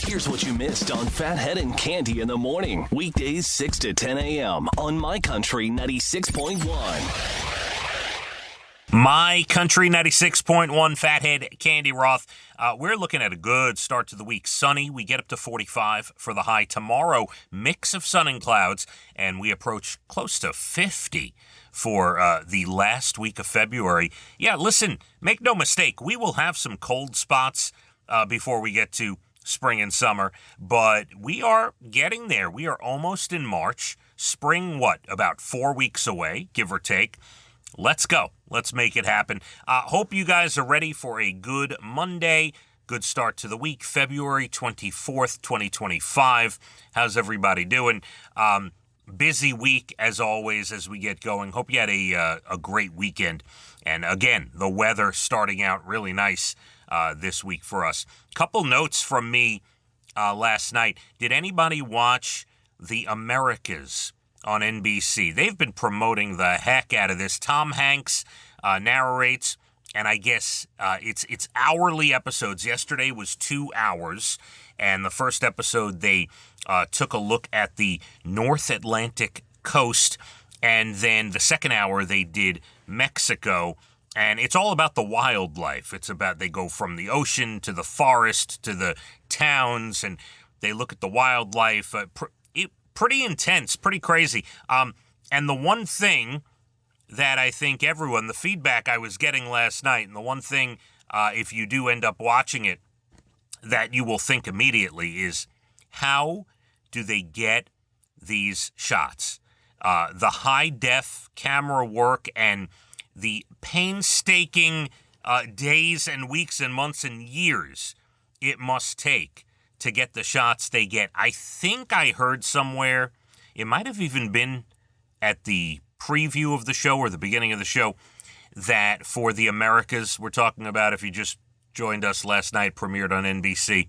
Here's what you missed on Phathead and Cande in the morning. Weekdays 6 to 10 a.m. on My Country 96.1. My Country 96.1, Phathead, Cande Roth. We're looking at a good start to the week. Sunny, we get up to 45 for the high. Tomorrow, mix of sun and clouds, and we approach close to 50 for the last week of February. Yeah, listen, make no mistake, we will have some cold spots before we get to spring and summer, but we are getting there. We are almost in March. Spring, about 4 weeks away, give or take. Let's go. Let's make it happen. Hope you guys are ready for a good Monday. Good start to the week, February 24th, 2025. How's everybody doing? Busy week, as always, as we get going. Hope you had a great weekend. And again, the weather starting out really nice this week for us. Couple notes from me last night. Did anybody watch The Americas on NBC? They've been promoting the heck out of this. Tom Hanks narrates, and I guess it's hourly episodes. Yesterday was 2 hours, and the first episode they took a look at the North Atlantic coast, and then the second hour they did Mexico. And it's all about the wildlife. It's about they go from the ocean to the forest to the towns, and they look at the wildlife. Pretty intense, pretty crazy. And the one thing that I think the feedback I was getting last night, and the one thing, if you do end up watching it, that you will think immediately is, how do they get these shots? The high-def camera work and the painstaking days and weeks and months and years it must take to get the shots they get. I think I heard somewhere, it might have even been at the preview of the show or the beginning of the show, that for the Americas we're talking about, if you just joined us last night, premiered on NBC,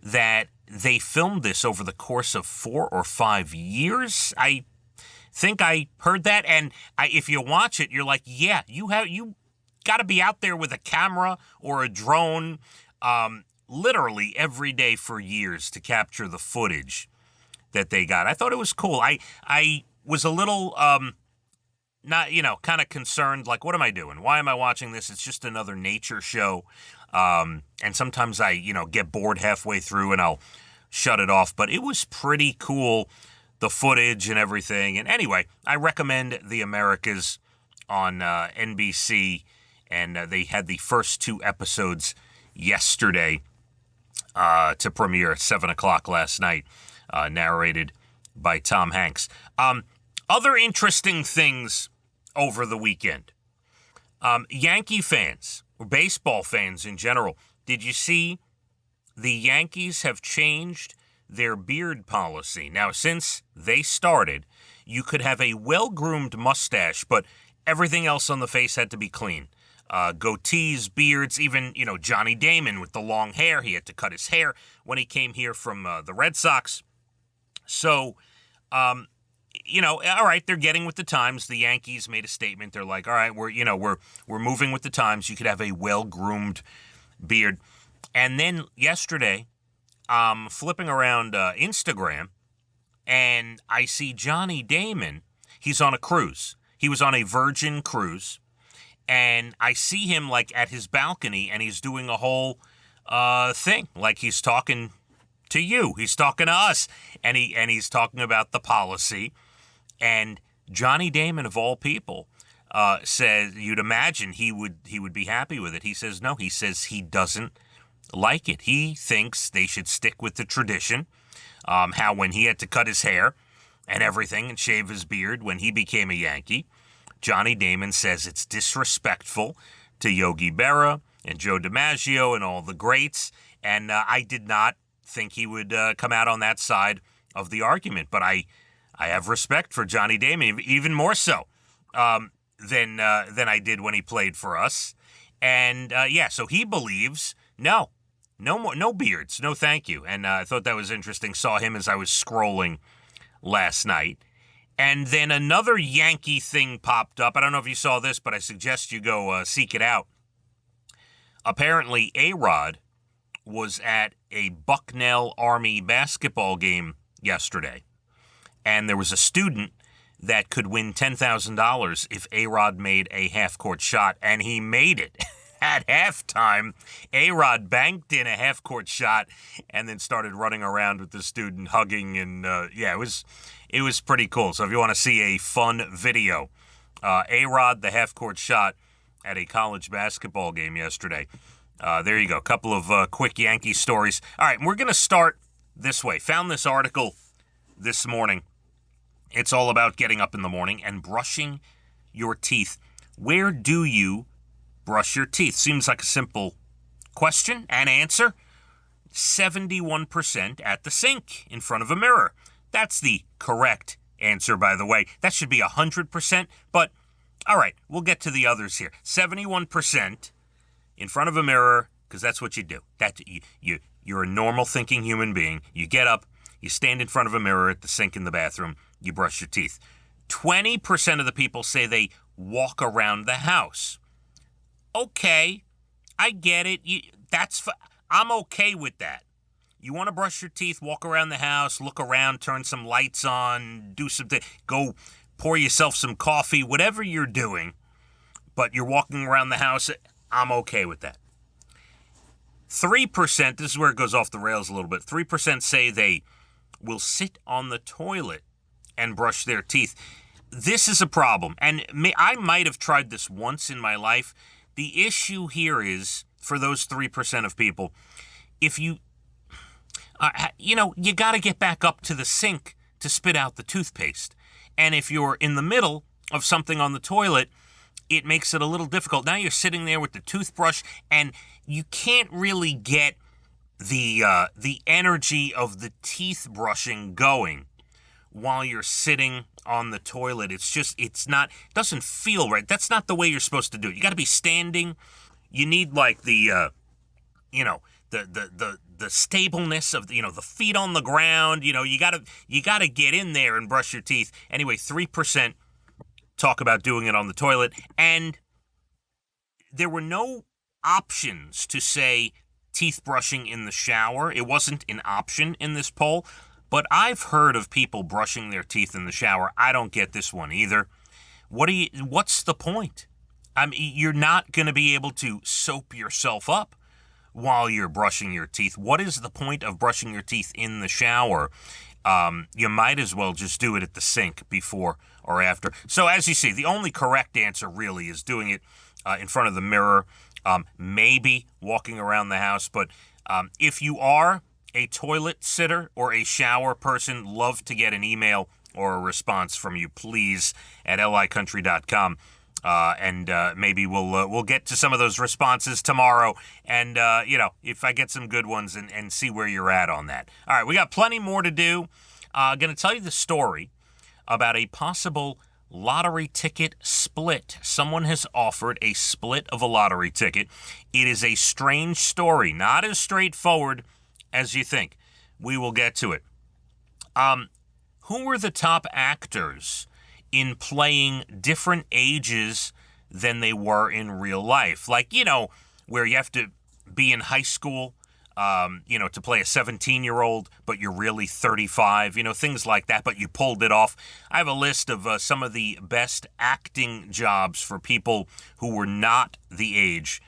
that they filmed this over the course of 4 or 5 years. I think I heard that, and if you watch it, you're like, yeah, you got to be out there with a camera or a drone literally every day for years to capture the footage that they got. I thought it was cool. I was a little kind of concerned, like, what am I doing? Why am I watching this? It's just another nature show. And sometimes I, get bored halfway through and I'll shut it off. But it was pretty cool, the footage and everything. And anyway, I recommend The Americas on NBC. And they had the first 2 episodes yesterday to premiere at 7 o'clock last night, narrated by Tom Hanks. Other interesting things over the weekend. Yankee fans, or baseball fans in general, did you see the Yankees have changed their beard policy? Now, since they started, you could have a well-groomed mustache, but everything else on the face had to be clean. Goatees, beards, even, Johnny Damon with the long hair. He had to cut his hair when he came here from the Red Sox. So, all right, they're getting with the times. The Yankees made a statement. They're like, all right, we're moving with the times. You could have a well-groomed beard. And then yesterday, flipping around Instagram, and I see Johnny Damon. He's on a cruise. He was on a Virgin cruise. And I see him like at his balcony, and he's doing a whole thing, like he's talking to you, he's talking to us, and he's talking about the policy. And Johnny Damon, of all people, says you'd imagine he would be happy with it. He says no. He says he doesn't like it. He thinks they should stick with the tradition. How when he had to cut his hair and everything and shave his beard when he became a Yankee. Johnny Damon says it's disrespectful to Yogi Berra and Joe DiMaggio and all the greats, and I did not think he would come out on that side of the argument, but I have respect for Johnny Damon, even more so than I did when he played for us, and so he believes no beards, no thank you, and I thought that was interesting. Saw him as I was scrolling last night. And then another Yankee thing popped up. I don't know if you saw this, but I suggest you go seek it out. Apparently, A-Rod was at a Bucknell Army basketball game yesterday, and there was a student that could win $10,000 if A-Rod made a half-court shot, and he made it. At halftime, A-Rod banked in a half-court shot and then started running around with the student, hugging, and it was pretty cool. So if you want to see a fun video, A-Rod, the half-court shot at a college basketball game yesterday. There you go. A couple of quick Yankee stories. All right, we're going to start this way. Found this article this morning. It's all about getting up in the morning and brushing your teeth. Where do you brush your teeth? Seems like a simple question and answer. 71% at the sink in front of a mirror. That's the correct answer, by the way. That should be 100%, but all right, we'll get to the others here. 71% in front of a mirror, because that's what you do. You're a normal thinking human being. You get up, you stand in front of a mirror at the sink in the bathroom, you brush your teeth. 20% of the people say they walk around the house. Okay, I get it. I'm okay with that. You want to brush your teeth, walk around the house, look around, turn some lights on, do something, go pour yourself some coffee, whatever you're doing, but you're walking around the house, I'm okay with that. 3%, this is where it goes off the rails a little bit, 3% say they will sit on the toilet and brush their teeth. This is a problem, and I might have tried this once in my life. The issue here is, for those 3% of people, if you got to get back up to the sink to spit out the toothpaste. And if you're in the middle of something on the toilet, it makes it a little difficult. Now you're sitting there with the toothbrush, and you can't really get the energy of the teeth brushing going while you're sitting on the toilet. It doesn't feel right. That's not the way you're supposed to do it. You got to be standing. You need like the stableness of the feet on the ground. You gotta get in there and brush your teeth. Anyway, 3% talk about doing it on the toilet, and there were no options to say teeth brushing in the shower. It wasn't an option in this poll, but I've heard of people brushing their teeth in the shower. I don't get this one either. What's the point? I mean, you're not going to be able to soap yourself up while you're brushing your teeth. What is the point of brushing your teeth in the shower? You might as well just do it at the sink before or after. So as you see, the only correct answer really is doing it in front of the mirror, maybe walking around the house. But if you are a toilet sitter or a shower person, love to get an email or a response from you, please, at licountry.com. And maybe we'll get to some of those responses tomorrow, and if I get some good ones, and see where you're at on that. All right, we got plenty more to do. Going to tell you the story about a possible lottery ticket split. Someone has offered a split of a lottery ticket. It is a strange story, not as straightforward as you think. We will get to it. Who were the top actors in playing different ages than they were in real life? Like, where you have to be in high school, to play a 17-year-old, but you're really 35, things like that, but you pulled it off. I have a list of some of the best acting jobs for people who were not the age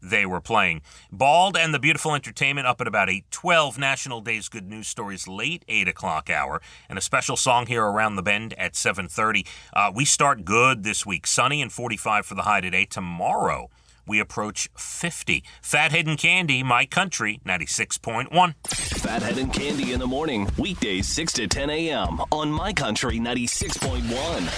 they were playing. Bald and the Beautiful Entertainment up at about 8:12. National Day's Good News Stories late 8 o'clock hour. And a special song here around the bend at 7:30. We start good this week. Sunny and 45 for the high today. Tomorrow, we approach 50. Phathead and Cande, My Country, 96.1. Phathead and Cande in the morning. Weekdays 6 to 10 a.m. on My Country 96.1.